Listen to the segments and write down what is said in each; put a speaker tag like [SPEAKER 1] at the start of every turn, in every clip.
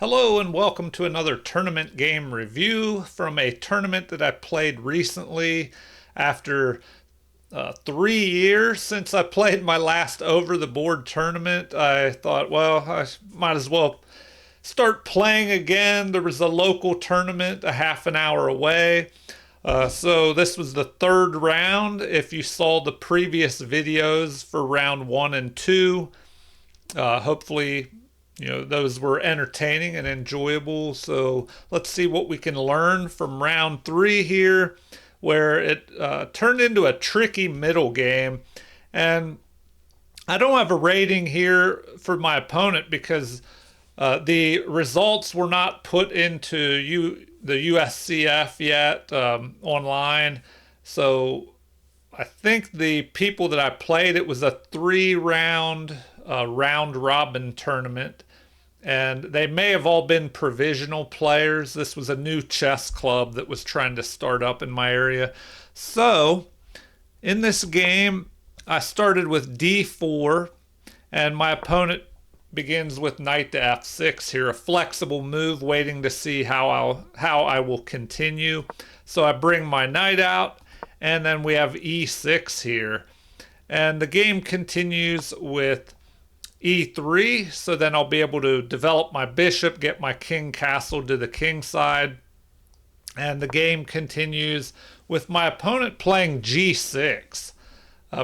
[SPEAKER 1] Hello and welcome to another tournament game review from a tournament that I played recently after 3 years since I played my last over the board tournament. I thought, well, I might as well start playing again. There was a local tournament a half an hour away. So this was the third round. If you saw the previous videos for round one and two, hopefully those were entertaining and enjoyable. So let's see what we can learn from round three here, where it turned into a tricky middle game. And I don't have a rating here for my opponent because the results were not put into the USCF yet online. So I think the people that I played, it was a 3 round round robin tournament, and they may have all been provisional players. This was a new chess club that was trying to start up in my area. So in this game, I started with d4, and my opponent begins with knight to f6 here, a flexible move, waiting to see how I will continue. So I bring my knight out, and then we have e6 here. And the game continues with e3, so then I'll be able to develop my bishop, get my king castle to the king side. And the game continues with my opponent playing g6,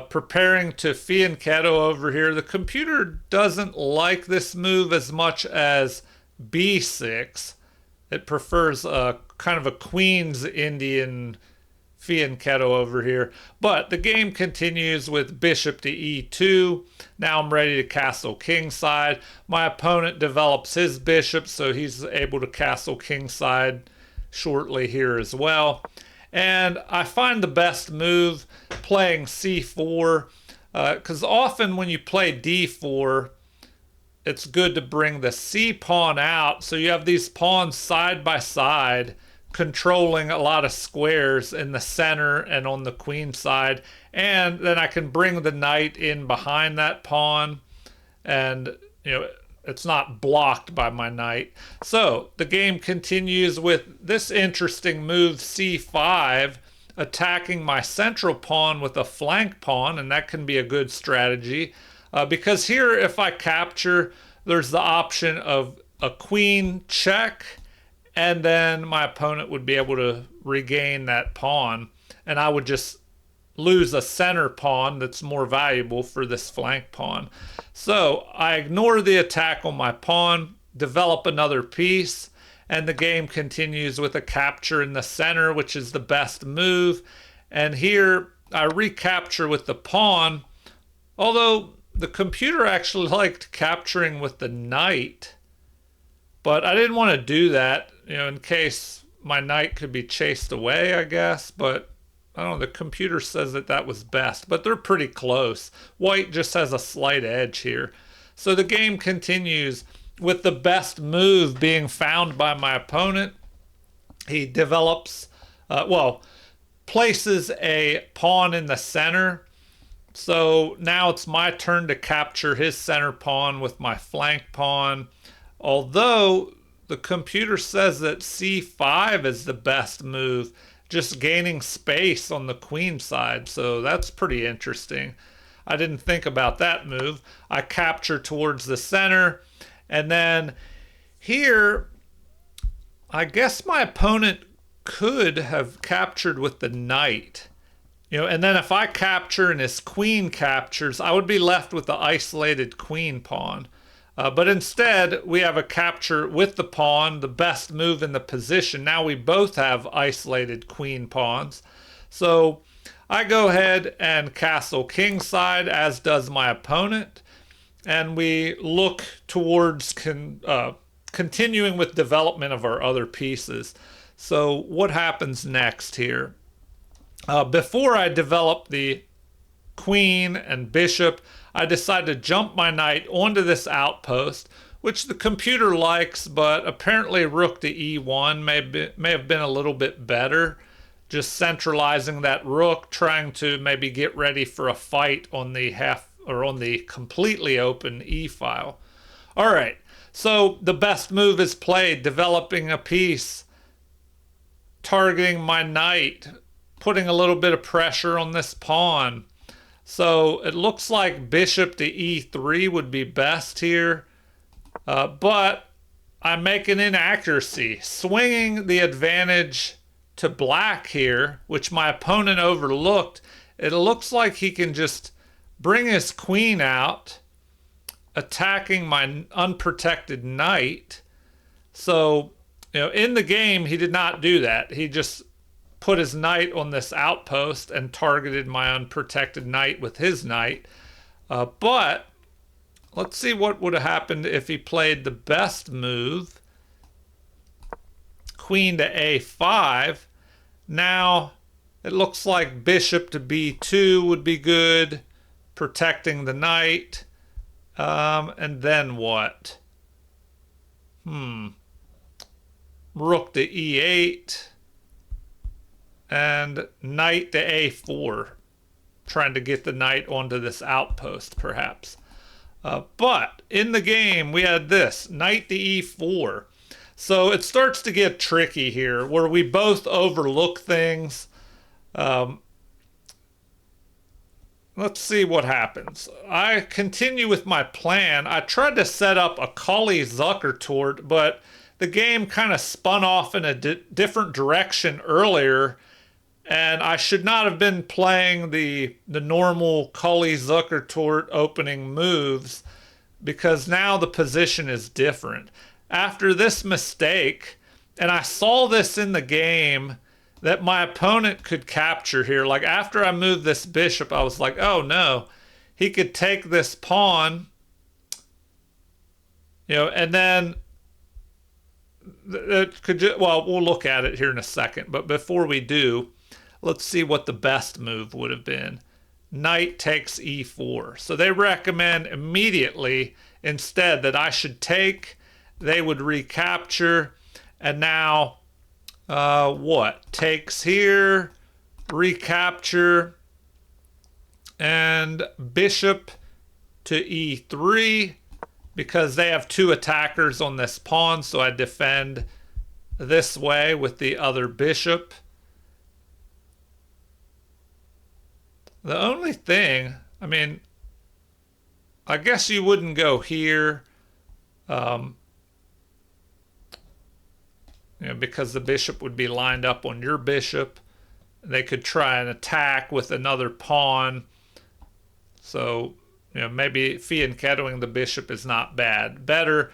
[SPEAKER 1] preparing to fianchetto over here. The computer doesn't like this move as much as b6. It prefers a kind of a Queen's Indian fianchetto over here. But the game continues with bishop to e2. Now I'm ready to castle kingside. My opponent develops his bishop, so he's able to castle kingside shortly here as well. And I find the best move playing c4, because often when you play d4, it's good to bring the c pawn out, so you have these pawns side by side controlling a lot of squares in the center and on the queen side. And then I can bring the knight in behind that pawn, and it's not blocked by my knight. So the game continues with this interesting move, c5, attacking my central pawn with a flank pawn, and that can be a good strategy because here, if I capture, there's the option of a queen check, and then my opponent would be able to regain that pawn, and I would just lose a center pawn that's more valuable for this flank pawn. So I ignore the attack on my pawn, develop another piece, and the game continues with a capture in the center, which is the best move. And here I recapture with the pawn, although the computer actually liked capturing with the knight, but I didn't want to do that, in case my knight could be chased away, I guess. But I don't know, the computer says that was best, but they're pretty close. White just has a slight edge here. So the game continues with the best move being found by my opponent. He develops, places a pawn in the center. So now it's my turn to capture his center pawn with my flank pawn. Although the computer says that c5 is the best move, just gaining space on the queen side. So that's pretty interesting. I didn't think about that move. I capture towards the center, and then here, I guess my opponent could have captured with the knight. And then if I capture and his queen captures, I would be left with the isolated queen pawn. But instead, we have a capture with the pawn, the best move in the position. Now we both have isolated queen pawns. So I go ahead and castle kingside, as does my opponent. And we look towards continuing with development of our other pieces. So what happens next here? Before I develop the queen and bishop, I decide to jump my knight onto this outpost, which the computer likes, but apparently rook to e1 may have been a little bit better. Just centralizing that rook, trying to maybe get ready for a fight on the completely open e file. All right, So the best move is played, developing a piece, targeting my knight, putting a little bit of pressure on this pawn. So it looks like bishop to e3 would be best here, but I make an inaccuracy, swinging the advantage to black here, which my opponent overlooked. It looks like he can just bring his queen out, attacking my unprotected knight. So, in the game, he did not do that. He just put his knight on this outpost and targeted my unprotected knight with his knight. But let's see what would have happened if he played the best move, queen to a5. Now it looks like bishop to b2 would be good, protecting the knight. And then what? Rook to e8 and knight to a4, trying to get the knight onto this outpost perhaps. But in the game we had this, knight to e4. So it starts to get tricky here where we both overlook things. Let's see what happens. I continue with my plan. I tried to set up a Kali-Zucker-Tort, but the game kind of spun off in a different direction earlier, and I should not have been playing the normal Kali-Zucker-Tort opening moves, because now the position is different. After this mistake, and I saw this in the game, that my opponent could capture here. Like after I moved this bishop, I was like, oh no, he could take this pawn, and then it could well, we'll look at it here in a second. But before we do, let's see what the best move would have been. Knight takes e4. So they recommend immediately instead that I should take, they would recapture, and now what? Takes here, recapture, and bishop to e3, because they have two attackers on this pawn, so I defend this way with the other bishop. The only thing, I mean, I guess you wouldn't go here, because the bishop would be lined up on your bishop. They could try an attack with another pawn. So, maybe fianchettoing the bishop is not bad. Better,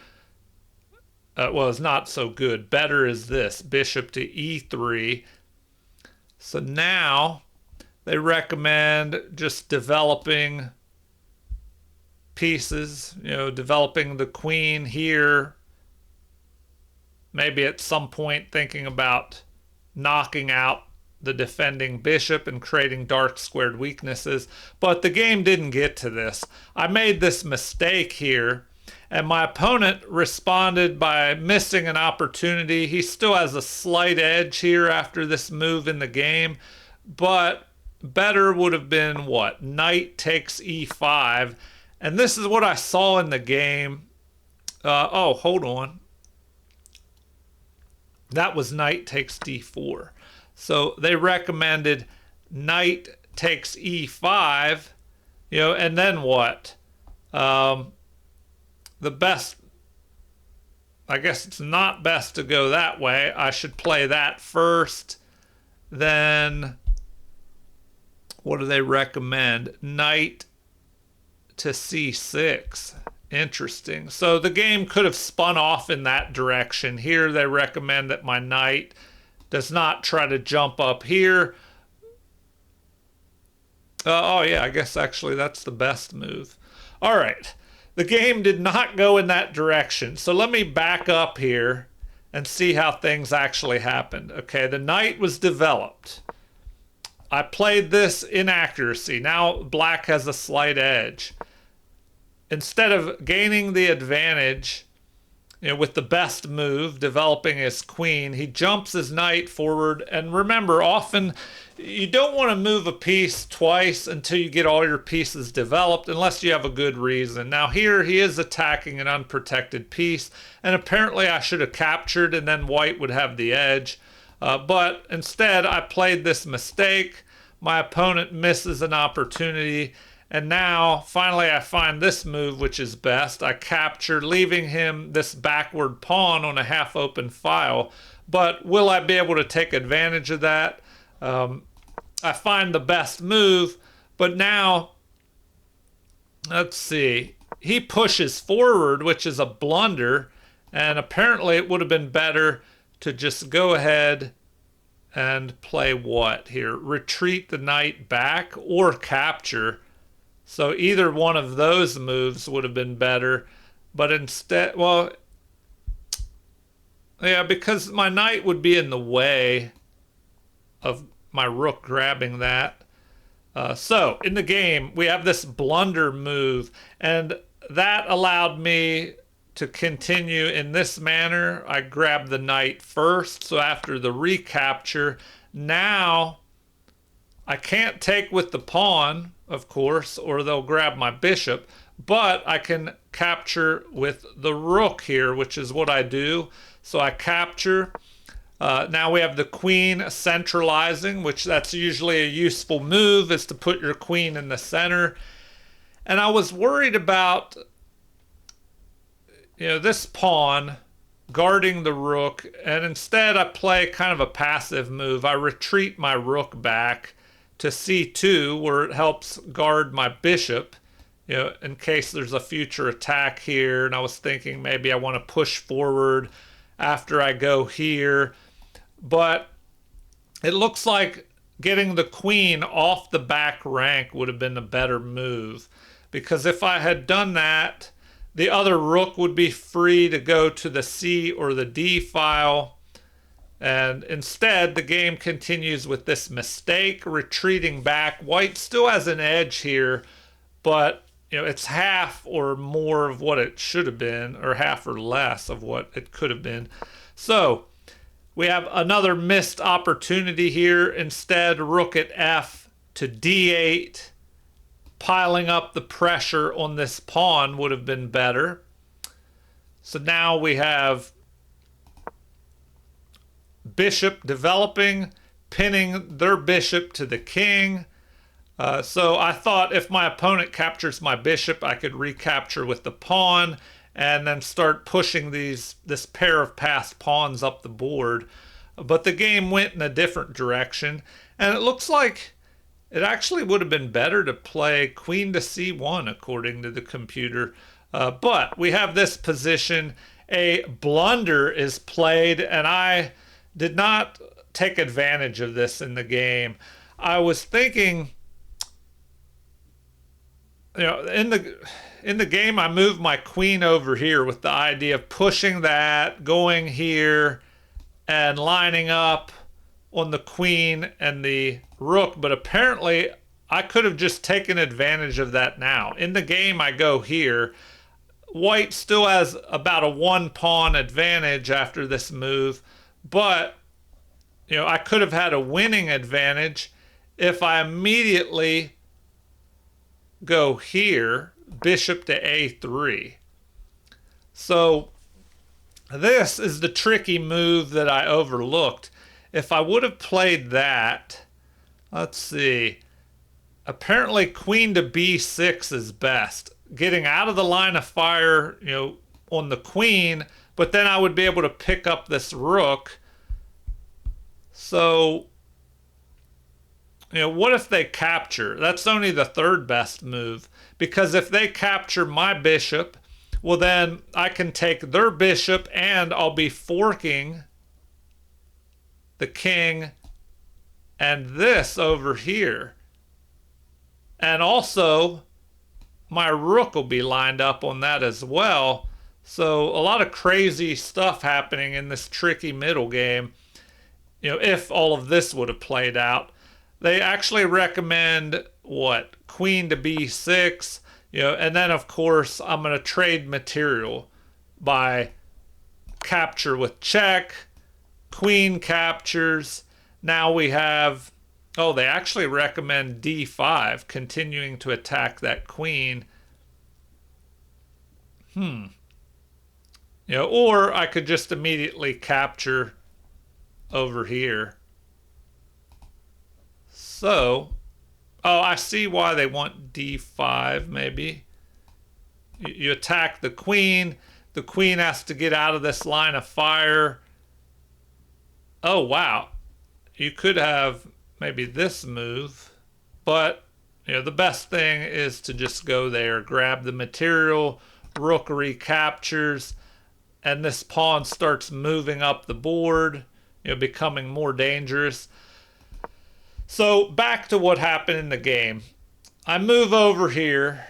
[SPEAKER 1] it's not so good. Better is this, bishop to e3. So now they recommend just developing pieces, developing the queen here. Maybe at some point thinking about knocking out the defending bishop and creating dark squared weaknesses. But the game didn't get to this. I made this mistake here, and my opponent responded by missing an opportunity. He still has a slight edge here after this move in the game, but better would have been what? Knight takes e5. And this is what I saw in the game. Oh, hold on. That was knight takes d4. So they recommended knight takes e5, and then what? The best, I guess it's not best to go that way. I should play that first. Then what do they recommend? Knight to c6. Interesting. So the game could have spun off in that direction. Here they recommend that my knight does not try to jump up here. Oh yeah, I guess actually that's the best move. All right. The game did not go in that direction. So let me back up here and see how things actually happened. Okay, the knight was developed. I played this inaccuracy. Now black has a slight edge. Instead of gaining the advantage with the best move, developing his queen. He jumps his knight forward. And remember, often you don't want to move a piece twice until you get all your pieces developed, unless you have a good reason. Now here he is attacking an unprotected piece, and apparently I should have captured and then white would have the edge. But instead I played this mistake. My opponent misses an opportunity. And now, finally, I find this move, which is best. I capture, leaving him this backward pawn on a half-open file. But will I be able to take advantage of that? I find the best move, but now, let's see. He pushes forward, which is a blunder, and apparently it would have been better to just go ahead and play what here? Retreat the knight back or capture. So either one of those moves would have been better. But instead, well, yeah, because my knight would be in the way of my rook grabbing that. So in the game, we have this blunder move, and that allowed me to continue in this manner. I grabbed the knight first, so after the recapture, now I can't take with the pawn, of course, or they'll grab my bishop, but I can capture with the rook here, which is what I do. So I capture. Now we have the queen centralizing, which that's usually a useful move, is to put your queen in the center. And I was worried about, this pawn guarding the rook, and instead I play kind of a passive move. I retreat my rook back to c2, where it helps guard my bishop, in case there's a future attack here. And I was thinking maybe I want to push forward after I go here. But it looks like getting the queen off the back rank would have been a better move, because if I had done that, the other rook would be free to go to the C or the D file. And instead, the game continues with this mistake, retreating back. White still has an edge here, but it's half or more of what it should have been, or half or less of what it could have been. So we have another missed opportunity here. Instead, rook at F to D8, piling up the pressure on this pawn would have been better. So now we have bishop developing, pinning their bishop to the king. So I thought if my opponent captures my bishop, I could recapture with the pawn and then start pushing this pair of passed pawns up the board. But the game went in a different direction, and it looks like it actually would have been better to play queen to c1 according to the computer. But we have this position. A blunder is played, and I did not take advantage of this in the game. I was thinking, in the game I moved my queen over here with the idea of pushing that, going here, and lining up on the queen and the rook, but apparently I could have just taken advantage of that now. In the game I go here. White still has about a one pawn advantage after this move, but I could have had a winning advantage if I immediately go here, bishop to a3. So this is the tricky move that I overlooked. If I would have played that, let's see, apparently queen to b6 is best, getting out of the line of fire, on the queen, but then I would be able to pick up this rook. So, what if they capture? That's only the third best move, because if they capture my bishop, well then I can take their bishop and I'll be forking the king and this over here. And also my rook will be lined up on that as well. So a lot of crazy stuff happening in this tricky middle game. If all of this would have played out. They actually recommend queen to b6, and then of course I'm going to trade material by capture with check, queen captures. Now we have, oh, they actually recommend d5, continuing to attack that queen. Or I could just immediately capture over here. So, oh, I see why they want d5 maybe. You attack the queen. The queen has to get out of this line of fire. Oh, wow. You could have maybe this move, but the best thing is to just go there, grab the material, rook recaptures, and this pawn starts moving up the board, becoming more dangerous. So back to what happened in the game. I move over here,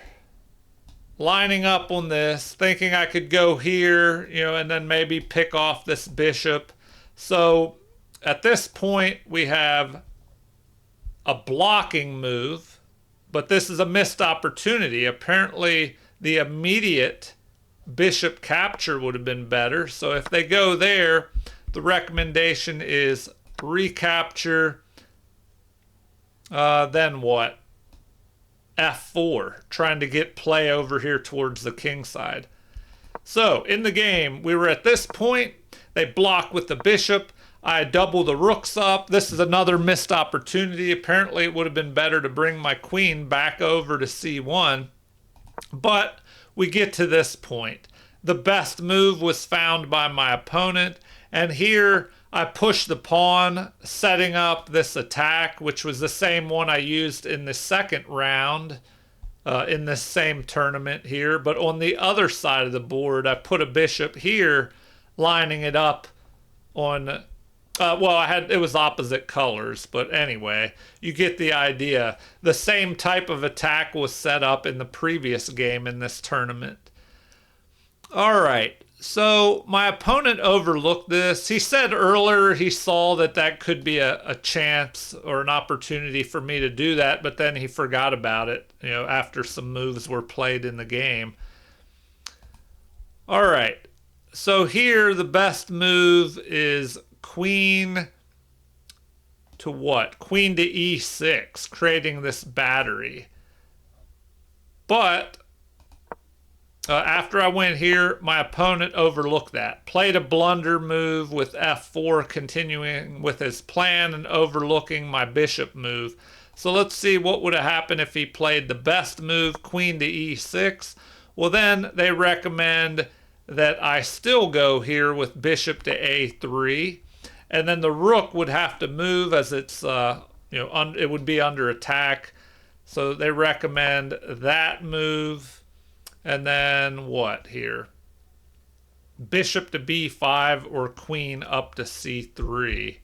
[SPEAKER 1] lining up on this, thinking I could go here, and then maybe pick off this bishop. So at this point, we have a blocking move, but this is a missed opportunity. Apparently, the immediate bishop capture would have been better. So if they go there, the recommendation is recapture. Then what? f4, trying to get play over here towards the king side. So in the game, we were at this point. They block with the bishop. I double the rooks up. This is another missed opportunity. Apparently, it would have been better to bring my queen back over to c1. But we get to this point. The best move was found by my opponent. And here I push the pawn, setting up this attack, which was the same one I used in the second round in this same tournament here. But on the other side of the board, I put a bishop here, lining it up on... it was opposite colors, but anyway, you get the idea. The same type of attack was set up in the previous game in this tournament. All right, so my opponent overlooked this. He said earlier he saw that could be a chance or an opportunity for me to do that, but then he forgot about it, after some moves were played in the game. All right, so here the best move is queen to what? Queen to e6, creating this battery. But after I went here, my opponent overlooked that. Played a blunder move with f4, continuing with his plan and overlooking my bishop move. So let's see what would have happened if he played the best move, queen to e6. Well, then they recommend that I still go here with bishop to a3. And then the rook would have to move as it's, it would be under attack. So they recommend that move. And then what here? Bishop to b5 or queen up to c3.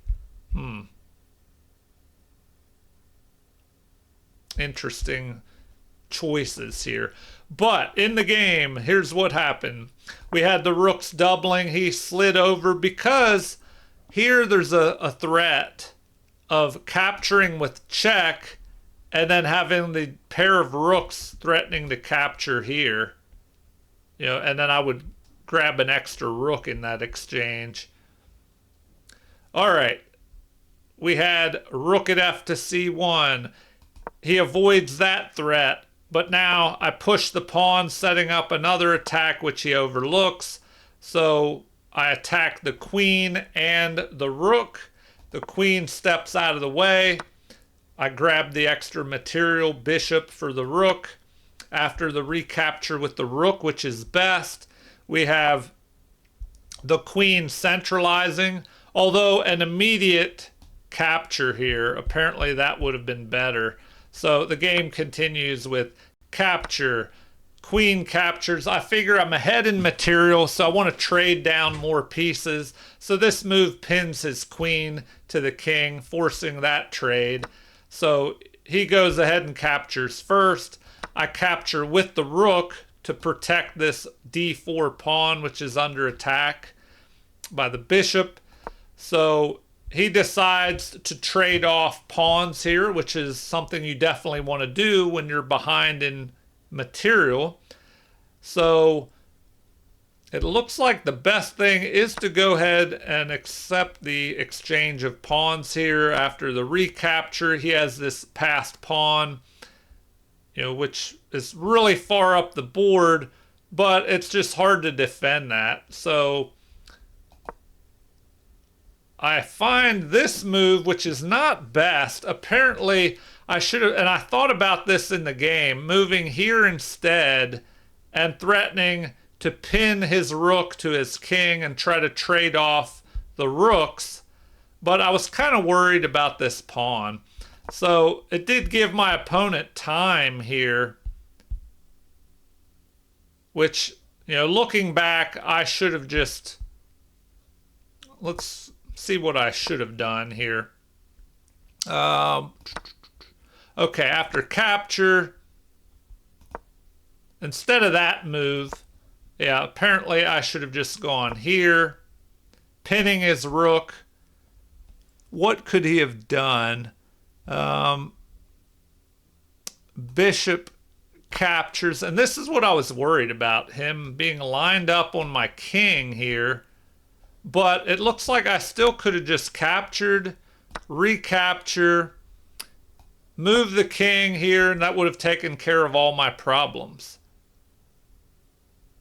[SPEAKER 1] Interesting choices here. But in the game, here's what happened. We had the rooks doubling. He slid over because... here there's a threat of capturing with check and then having the pair of rooks threatening to capture here. And then I would grab an extra rook in that exchange. All right. We had rook at f to c1. He avoids that threat, but now I push the pawn, setting up another attack which he overlooks. So I attack the queen and the rook. The queen steps out of the way. I grab the extra material, bishop for the rook. After the recapture with the rook, which is best, we have the queen centralizing. Although an immediate capture here, apparently that would have been better. So the game continues with capture, queen captures. I figure I'm ahead in material, so I want to trade down more pieces. So this move pins his queen to the king, forcing that trade. So he goes ahead and captures first. I capture with the rook to protect this d4 pawn, which is under attack by the bishop. So he decides to trade off pawns here, which is something you definitely want to do when you're behind in material. So it looks like the best thing is to go ahead and accept the exchange of pawns here. After the recapture, he has this passed pawn, which is really far up the board, but it's just hard to defend that. So I find this move, which is not best. Apparently, I should have, and I thought about this in the game, moving here instead and threatening to pin his rook to his king and try to trade off the rooks. But I was kind of worried about this pawn. So it did give my opponent time here, which, looking back, I should have just, let's see what I should have done here. Okay, after capture, instead of that move, yeah, apparently I should have just gone here, pinning his rook. What could he have done? Bishop captures, and this is what I was worried about, him being lined up on my king here. But it looks like I still could have just captured, recapture, move the king here, and that would have taken care of all my problems.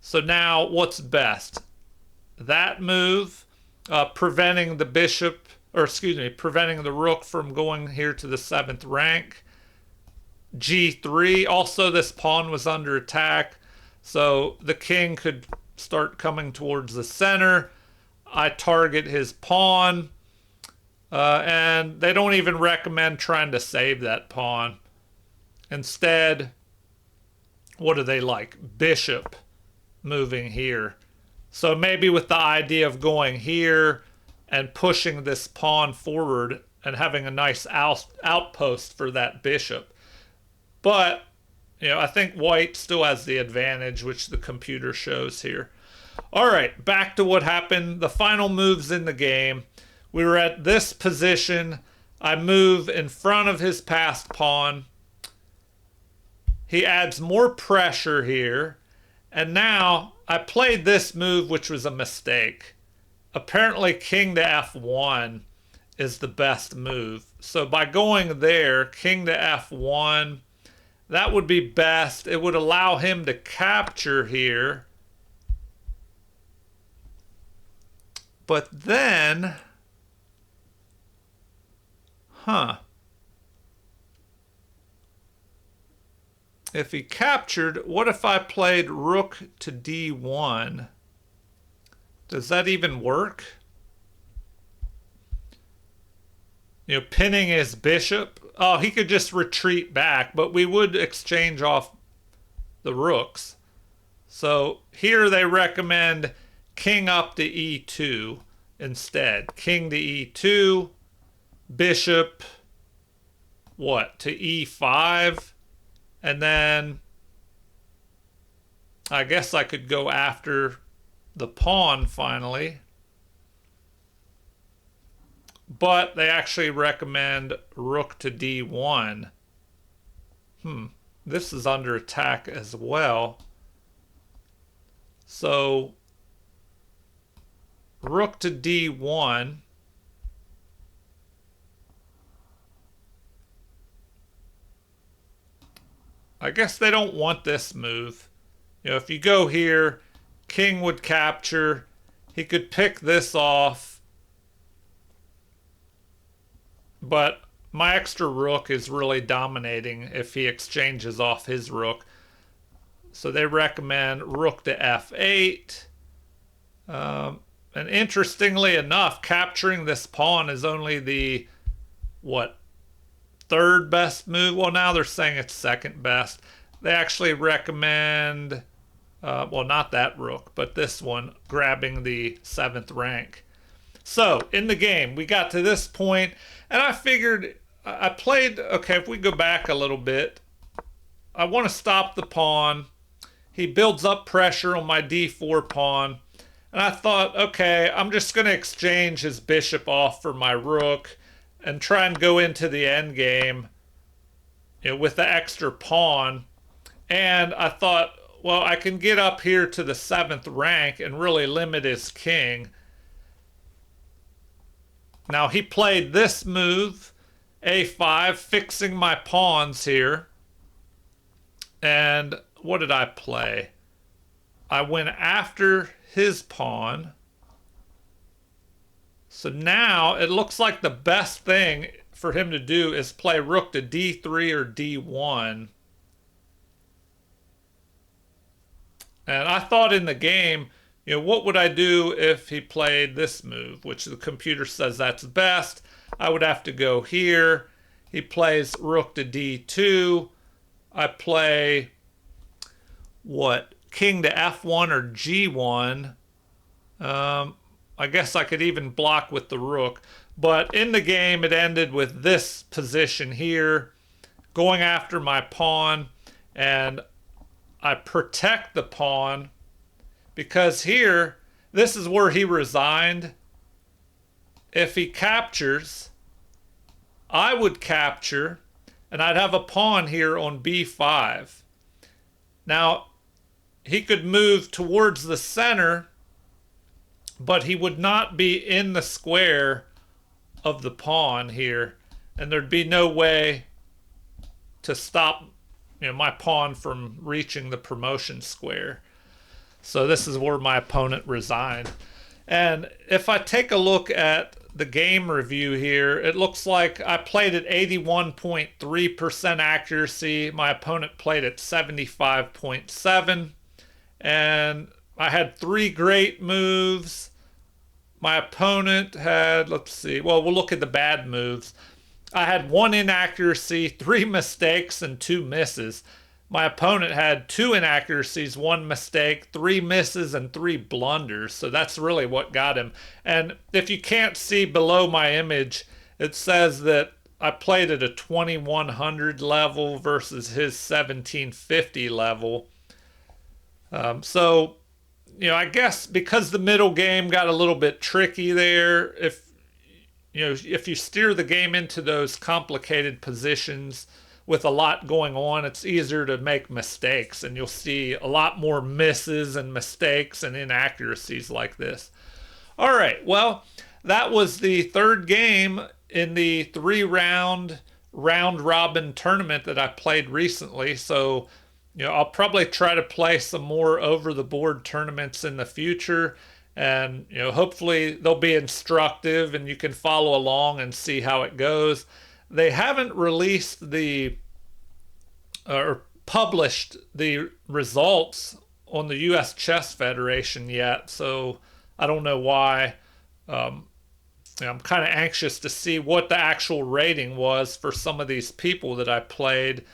[SPEAKER 1] So now what's best? That move, preventing the bishop, or excuse me, preventing the rook from going here to the 7th rank. G3, also this pawn was under attack, so the king could start coming towards the center. I target his pawn, and they don't even recommend trying to save that pawn. Instead, what do they like? Bishop moving here. So maybe with the idea of going here and pushing this pawn forward and having a nice outpost for that bishop. But, I think white still has the advantage, which the computer shows here. All right, back to what happened. The final moves in the game. We were at this position. I move in front of his passed pawn. He adds more pressure here. And now I played this move, which was a mistake. Apparently, king to f1 is the best move. So by going there, king to f1, that would be best. It would allow him to capture here. But then, if he captured, what if I played rook to d1? Does that even work? Pinning his bishop. Oh, he could just retreat back, but we would exchange off the rooks. So here they recommend king up to e2 instead. King to e2, bishop, to e5, and then I guess I could go after the pawn finally. But they actually recommend rook to d1. This is under attack as well. So rook to d1. I guess they don't want this move. If you go here, king would capture. He could pick this off. But my extra rook is really dominating if he exchanges off his rook. So they recommend rook to f8. And interestingly enough, capturing this pawn is only the, third best move? Well, now they're saying it's second best. They actually recommend, not that rook, but this one, grabbing the 7th rank. So, in the game, we got to this point, and I figured, I played, okay, if we go back a little bit, I want to stop the pawn. He builds up pressure on my d4 pawn, and I thought, okay, I'm just going to exchange his bishop off for my rook and try and go into the end game with the extra pawn. And I thought, well, I can get up here to the 7th rank and really limit his king. Now he played this move, a5, fixing my pawns here. And what did I play? I went after his pawn. So now it looks like the best thing for him to do is play rook to d3 or d1. And I thought in the game, what would I do if he played this move, which the computer says that's best. I would have to go here. He plays rook to d2. I play, king to f1 or g1. I guess I could even block with the rook. But in the game, it ended with this position here, going after my pawn, and I protect the pawn because here, this is where he resigned. If he captures, I would capture, and I'd have a pawn here on b5. Now, he could move towards the center, but he would not be in the square of the pawn here, and there'd be no way to stop my pawn from reaching the promotion square. So this is where my opponent resigned. And if I take a look at the game review here, it looks like I played at 81.3% accuracy. My opponent played at 75.7%. And I had 3 great moves. My opponent had, let's see, well, we'll look at the bad moves. I had 1 inaccuracy, 3 mistakes, and 2 misses. My opponent had 2 inaccuracies, 1 mistake, 3 misses, and 3 blunders. So that's really what got him. And if you can't see below my image, it says that I played at a 2100 level versus his 1750 level. So, I guess because the middle game got a little bit tricky there, if you steer the game into those complicated positions with a lot going on, it's easier to make mistakes, and you'll see a lot more misses and mistakes and inaccuracies like this. All right, well, that was the 3rd game in the 3-round round-robin tournament that I played recently. So, I'll probably try to play some more over-the-board tournaments in the future. And, hopefully they'll be instructive and you can follow along and see how it goes. They haven't released or published the results on the U.S. Chess Federation yet, so I don't know why. I'm kind of anxious to see what the actual rating was for some of these people that I played.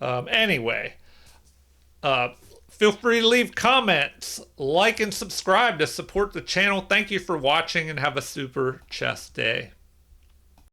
[SPEAKER 1] Anyway, feel free to leave comments, like, and subscribe to support the channel. Thank you for watching and have a super chess day.